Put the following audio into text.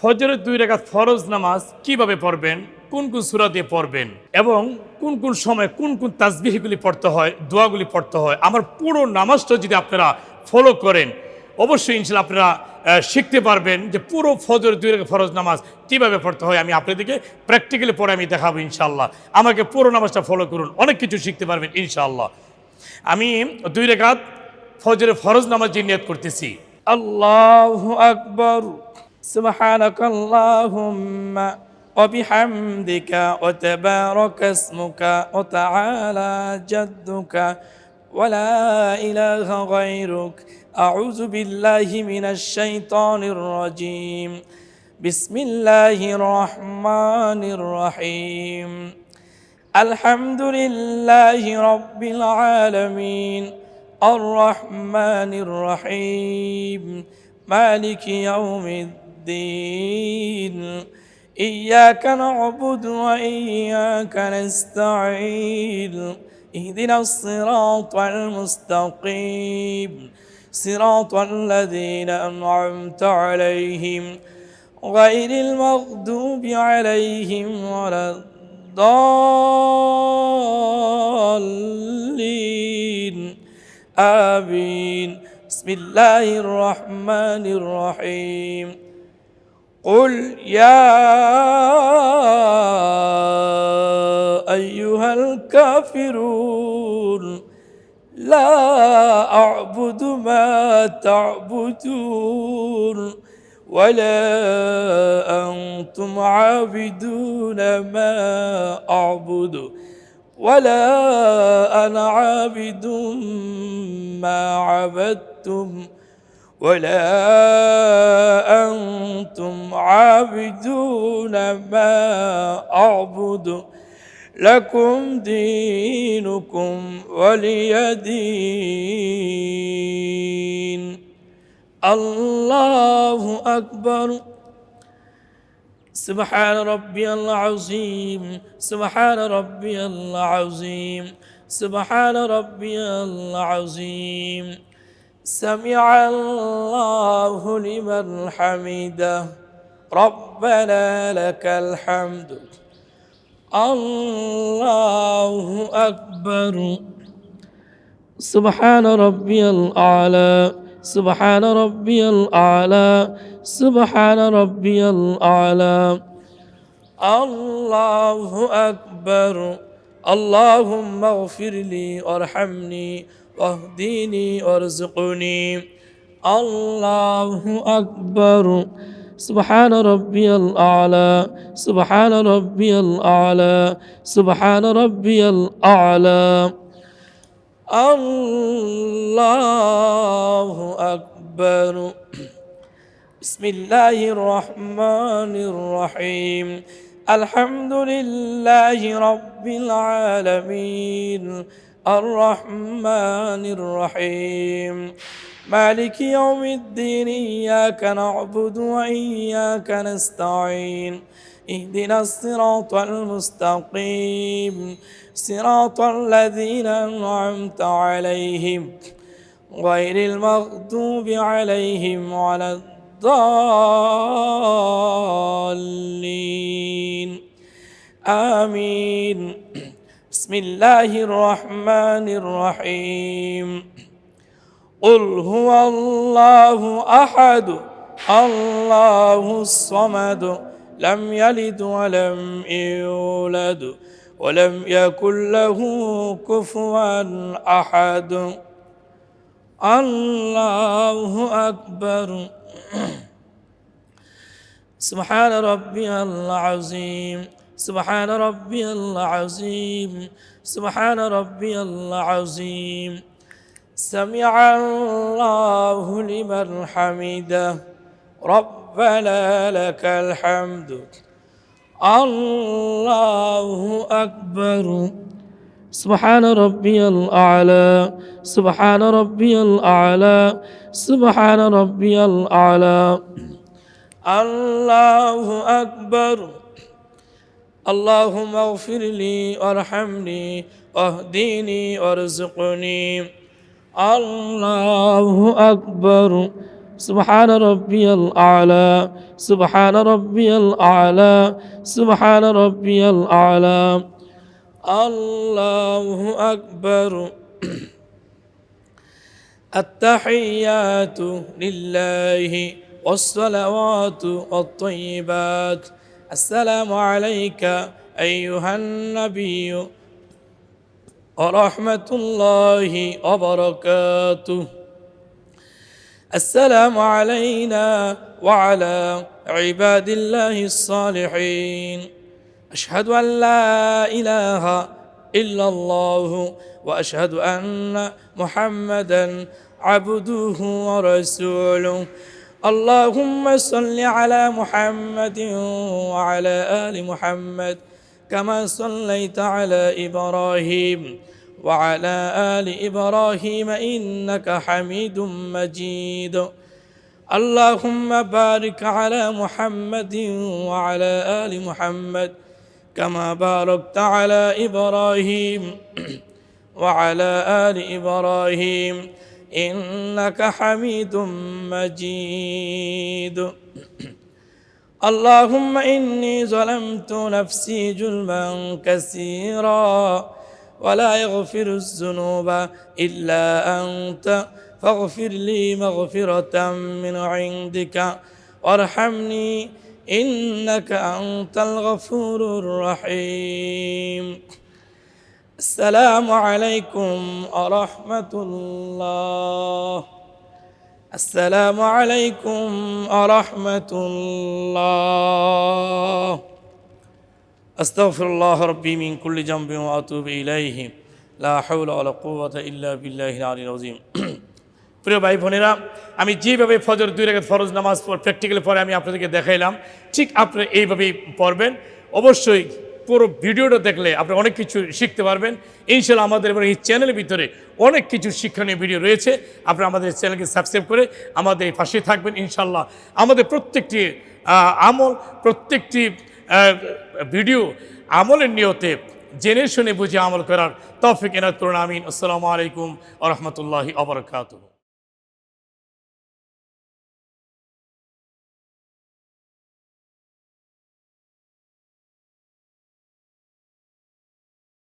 ফজরের 2 রাকাত ফরজ নামাজ কিভাবে পড়বেন, কোন কোন সূরা দিয়ে পড়বেন এবং কোন কোন সময় কোন কোন তাসবিহগুলি পড়তে হয়, দোয়াগুলি পড়তে হয়, আমার পুরো নামাজটা যদি আপনারা ফলো করেন অবশ্যই ইনশাআল্লাহ আপনারা শিখতে পারবেন যে পুরো ফজরের 2 রাকাত ফরজ নামাজ কিভাবে পড়তে হয়। আমি আপনাদেরকে প্র্যাকটিক্যালি পড়ে আমি দেখাবো ইনশাআল্লাহ। আমাকে পুরো নামাজটা ফলো করুন, অনেক কিছু শিখতে পারবেন ইনশাআল্লাহ। আমি 2 রাকাত ফজরের ফরজ নামাজের নিয়ত করতেছি। আল্লাহু আকবার। سبحانك اللهم وبحمدك وتبارك اسمك وتعالى جدك ولا إله غيرك. أعوذ بالله من الشيطان الرجيم. بسم الله الرحمن الرحيم. الحمد لله رب العالمين الرحمن الرحيم مالك يوم الدين. إياك نعبد وإياك نستعين. اهدنا الصراط المستقيم صراط الذين أنعمت عليهم غير المغضوب عليهم ولا الضالين. آمين. بسم الله الرحمن الرحيم. قل يا أيها الكافرون لا أعبد ما تعبدون ولا أنتم عابدون ما أعبد ولا أنا عابد ما عبدتم ولا أنتم عابدون ما أعبد لكم دينكم ولي دين. الله أكبر. سبحان ربي العظيم سبحان ربي العظيم سبحان ربي العظيم. سمع الله لمن حمده ربنا لك الحمد. الله أكبر. سبحان ربي الأعلى سبحان ربي الأعلى سبحان ربي الأعلى. الله أكبر. اللهم اغفر لي وارحمني واهديني وارزقني. الله أكبر. سبحان ربي الأعلى سبحان ربي الأعلى سبحان ربي الأعلى. الله أكبر. بسم الله الرحمن الرحيم. الحمد لله رب العالمين الرحمن الرحيم مالك يوم الدين. إياك نعبد وإياك نستعين. اهدنا الصراط المستقيم صراط الذين أنعمت عليهم غير المغضوب عليهم ولا الضالين. آمين. بسم الله الرحمن الرحيم. قل هو الله أحد الله الصمد لم يلد ولم يولد ولم يكن له كفوا أحد. الله أكبر. سبحان ربي العظيم سبحان ربي العظيم سبحان ربي العظيم. سمع الله لمن حمده ربنا لك الحمد. الله أكبر. سبحان ربي الأعلى سبحان ربي الأعلى سبحان ربي الأعلى. الله أكبر. اللهم اغفر لي وارحمني واهديني وارزقني. الله أكبر. سبحان ربي الأعلى سبحان ربي الأعلى سبحان ربي الأعلى الله أكبر التحيات لله والصلوات والطيبات السلام عليك أيها النبي ورحمة الله وبركاته السلام علينا وعلى عباد الله الصالحين أشهد أن لا إله إلا الله وأشهد أن محمدا عبده ورسوله اللهم صل على محمد وعلى آل محمد كما صليت على إبراهيم وعلى آل إبراهيم إنك حميد مجيد اللهم بارك على محمد وعلى آل محمد كما باركت على إبراهيم وعلى آل إبراهيم إنك حميد مجيد اللهم إني ظلمت نفسي ظلما كثيرا ولا يغفر الذنوب إلا أنت فاغفر لي مغفرة من عندك وارحمني إنك أنت الغفور الرحيم السلام عليكم ورحمة الله السلام عليكم ورحمة الله أستغفر الله ربي من كل ذنب وأتوب إليه لا حول ولا قوة إلا بالله العلي العظيم প্রিয় ভাই বোনেরা আমি যেভাবে ফজর 2 রাকাত ফরজ নামাজ প্র্যাকটিক্যালি পরে আমি আপনাদেরকে দেখাইলাম ঠিক আপনি এইভাবেই পড়বেন অবশ্যই পুরো ভিডিওটা দেখলে আপনি অনেক কিছু শিখতে পারবেন ইনশাআল্লাহ আমাদের এই চ্যানেলের ভিতরে অনেক কিছু শিক্ষণীয় ভিডিও রয়েছে আপনি আমাদের চ্যানেলকে সাবস্ক্রাইব করে আমাদের পাশে থাকবেন ইনশাআল্লাহ আমাদের প্রত্যেকটি আমল প্রত্যেকটি ভিডিও আমলের নিয়তে জেনে শুনে বুঝে আমল করার তৌফিক এনায়েত করুন আমিন আসসালামু আলাইকুম ওয়া রাহমাতুল্লাহি ওয়া বারাকাতুহু